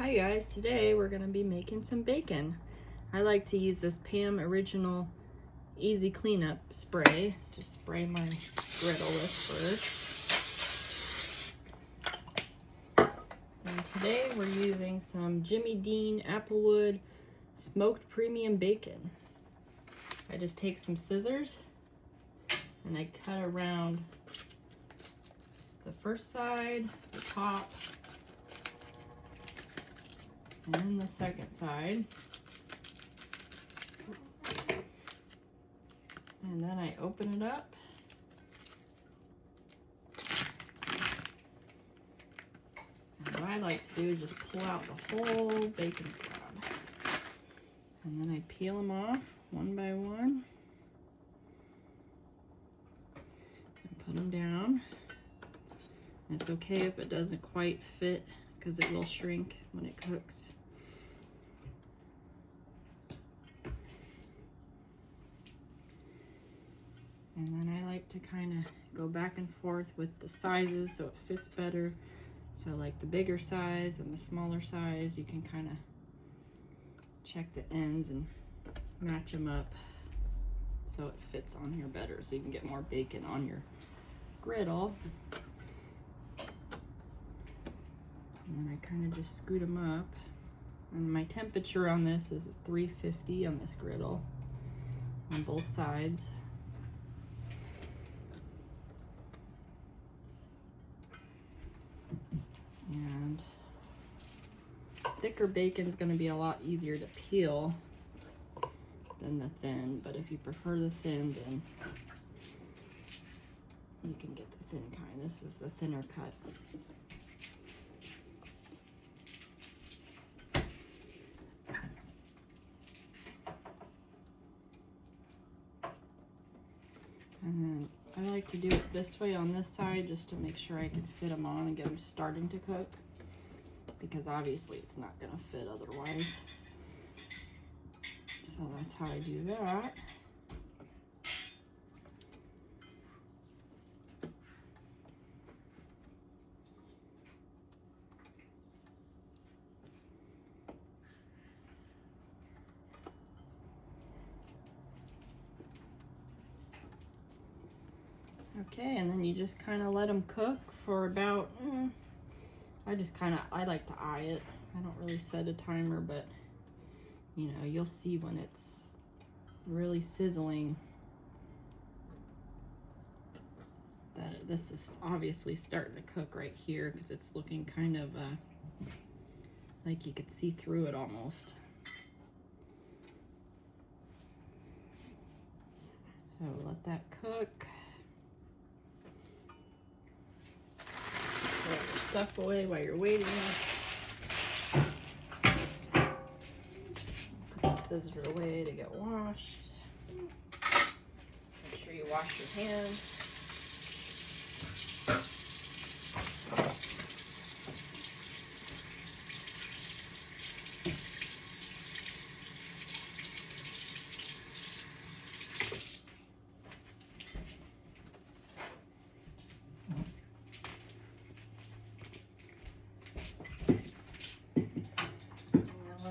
Hi guys, today we're going to be making some bacon. I like to use this Pam Original Easy Cleanup spray. Just spray my griddle with first. And today we're using some Jimmy Dean Applewood smoked premium bacon. I just take some scissors and I cut around the first side, the top, and then the second side. And then I open it up. And what I like to do is just pull out the whole bacon slab. And then I peel them off one by one. And put them down. And it's okay if it doesn't quite fit, because it will shrink when it cooks. And then I like to kind of go back and forth with the sizes so it fits better. So like the bigger size and the smaller size, you can kind of check the ends and match them up so it fits on here better, so you can get more bacon on your griddle. And then I kind of just scoot them up. And my temperature on this is 350 on this griddle on both sides. And thicker bacon is going to be a lot easier to peel than the thin, but if you prefer the thin, then you can get the thin kind. This is the thinner cut. And then I like to do it this way on this side just to make sure I can fit them on and get them starting to cook, because obviously it's not going to fit otherwise. So that's how I do that. Okay, and then you just kind of let them cook for about, I like to eye it. I don't really set a timer, but you know, you'll see when it's really sizzling that this is obviously starting to cook right here, because it's looking kind of like you could see through it almost. So let that cook. Throw your stuff away while you're waiting. Put the scissors away to get washed. Make sure you wash your hands.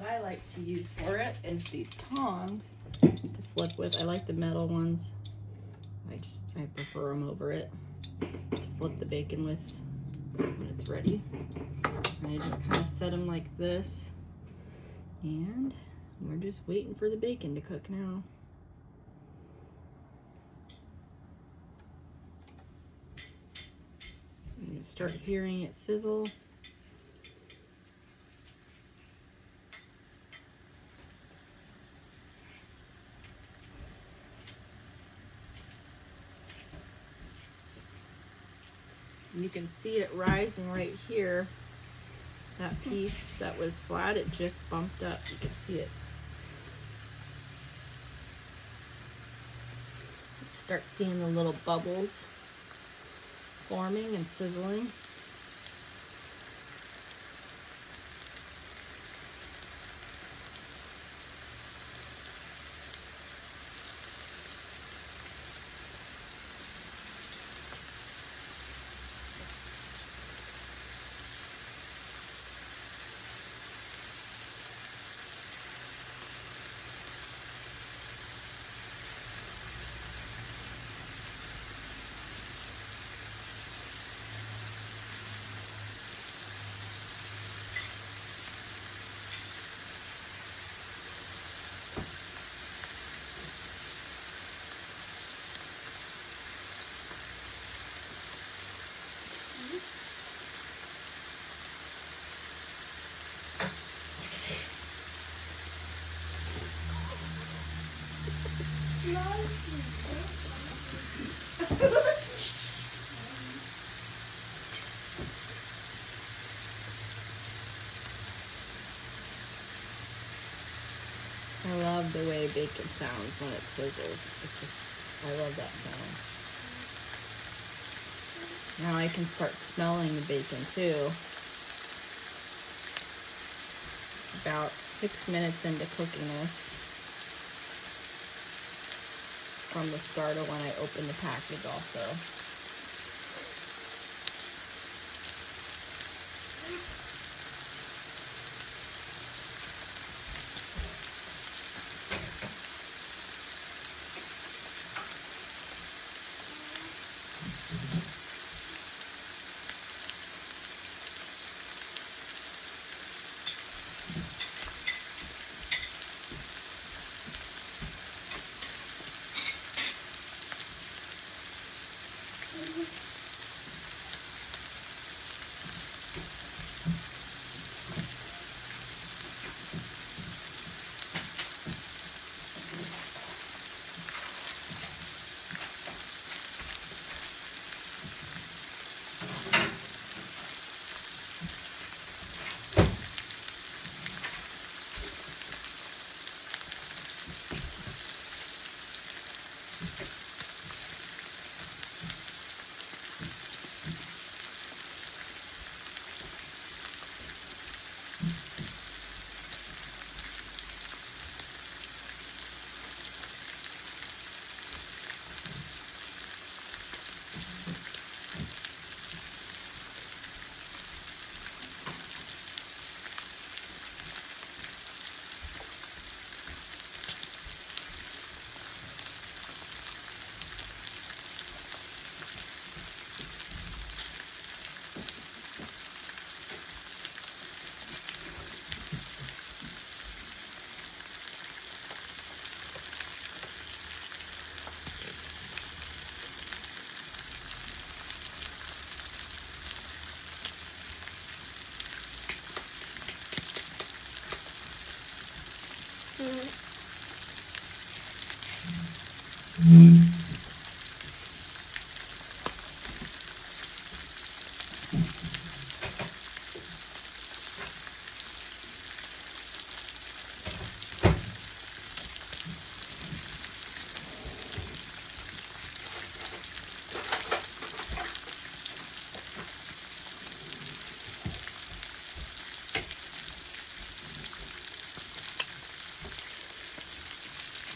I like to use for it is these tongs to flip with. I like the metal ones. I prefer them over it to flip the bacon with when it's ready. And I just kind of set them like this, and we're just waiting for the bacon to cook now. You start hearing it sizzle. You can see it rising right here. That piece that was flat, it just bumped up. You can see it. Start seeing the little bubbles forming and sizzling. I love the way bacon sounds when it's sizzled. I love that sound. Now I can start smelling the bacon too. About 6 minutes into cooking this from the start of when I opened the package also.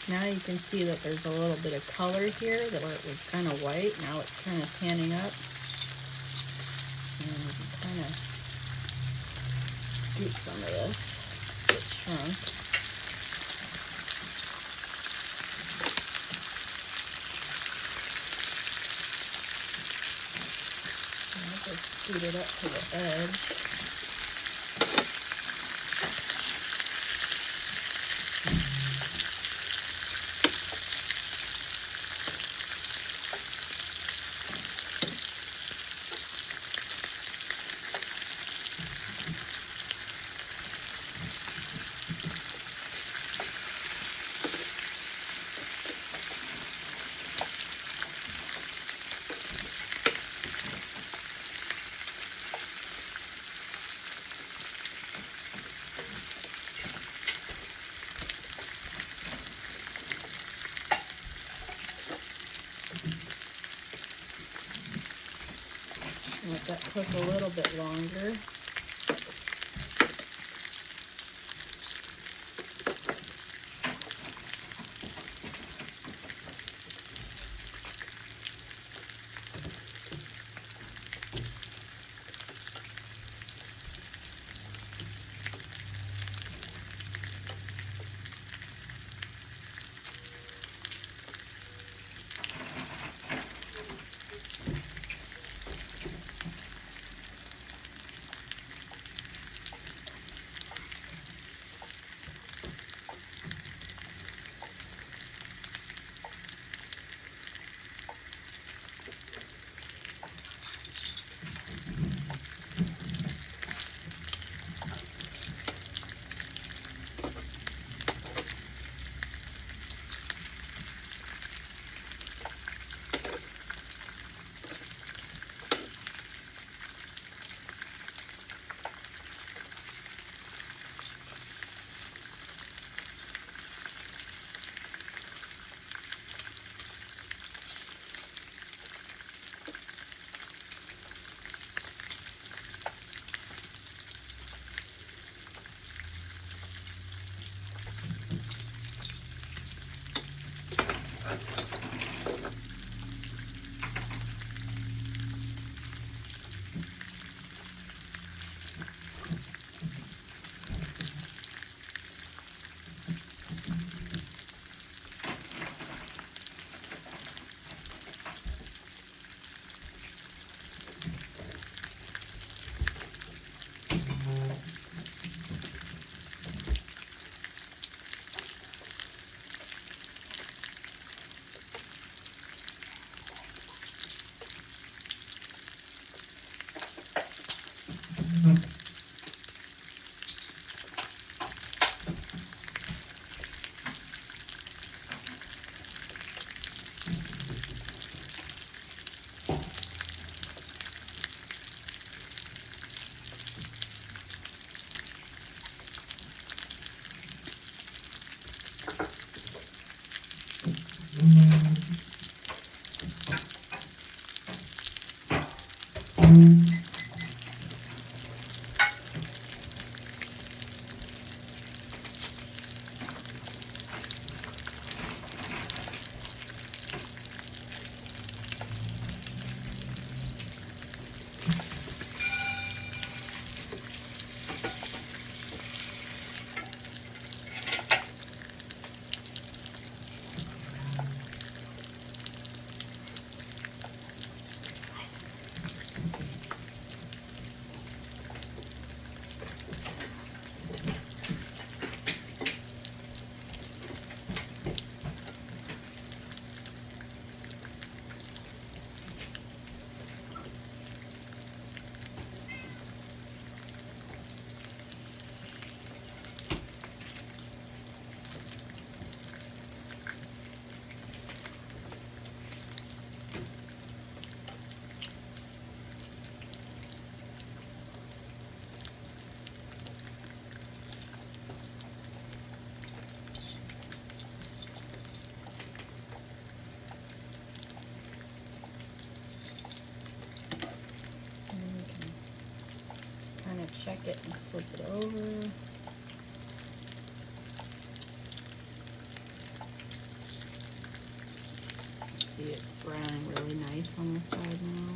Now you can see that there's a little bit of color here, that where it was kind of white. Now it's kind of tanning up. And you can kind of scoop some of this, get shrunk. And I'll just scoot it up to the edge. Let that cook a little bit longer. flip it over. See, it's browning really nice on this side now.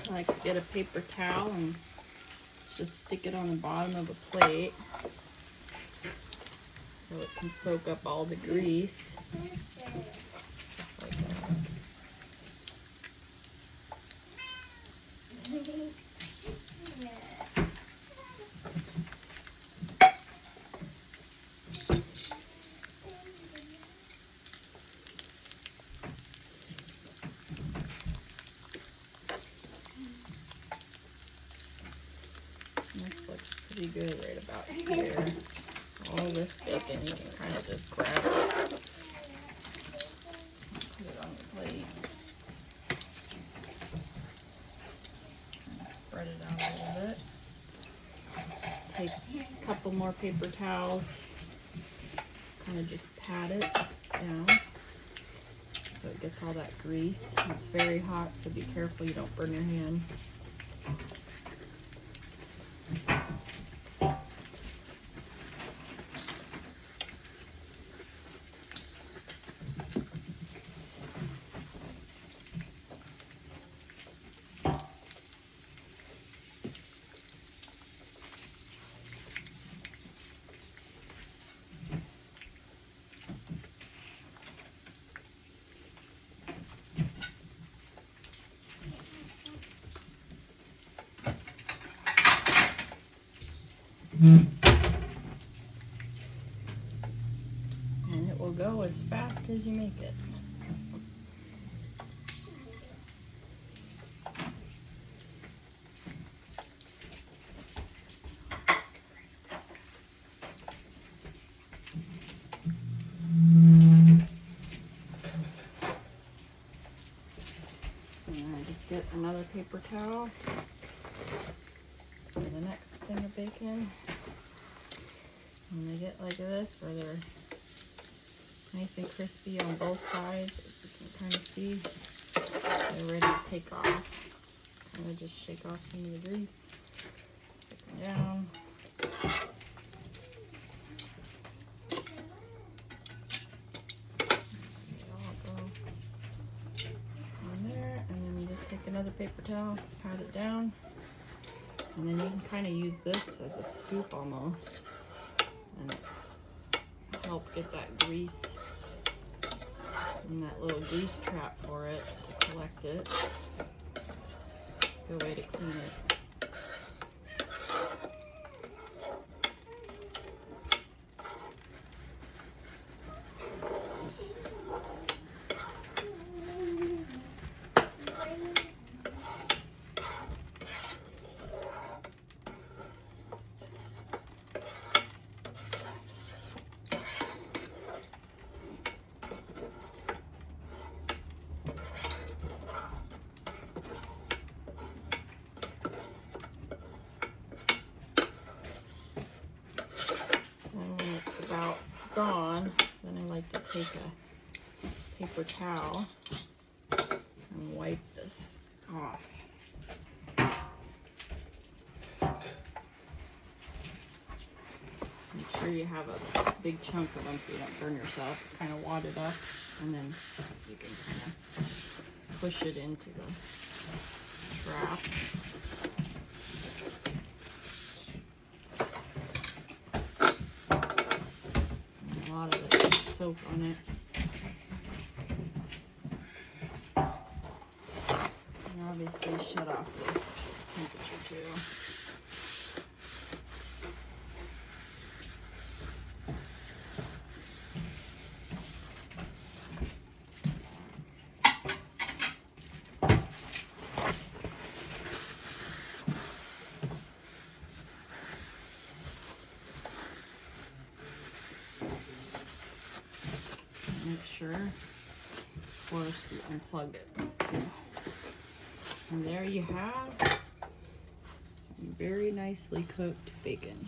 I like to get a paper towel and just stick it on the bottom of a plate so it can soak up all the grease. Just like that. This looks pretty good right about here. All this bacon, you can kind of just grab it, put it on the plate, and spread it out a little bit. Takes a couple more paper towels, kind of just pat it down so it gets all that grease. It's very hot, so be careful you don't burn your hand. And it will go as fast as you make it. just get another paper towel for the next thing of bacon. And they get like this, where they're nice and crispy on both sides, as you can kind of see. They're ready to take off. Kind of just shake off some of the grease, stick them down. Take another paper towel, pat it down, and then you can kind of use this as a scoop almost, and help get that grease and that little grease trap for it to collect it. Good way to clean it. About gone, then I like to take a paper towel and wipe this off. Make sure you have a big chunk of them so you don't burn yourself. Kind of wad it up, and then you can kind of push it into the trap. A lot of it is soap on it. And obviously shut off the temperature too. Make sure, of course, you unplug it. And there you have some very nicely cooked bacon.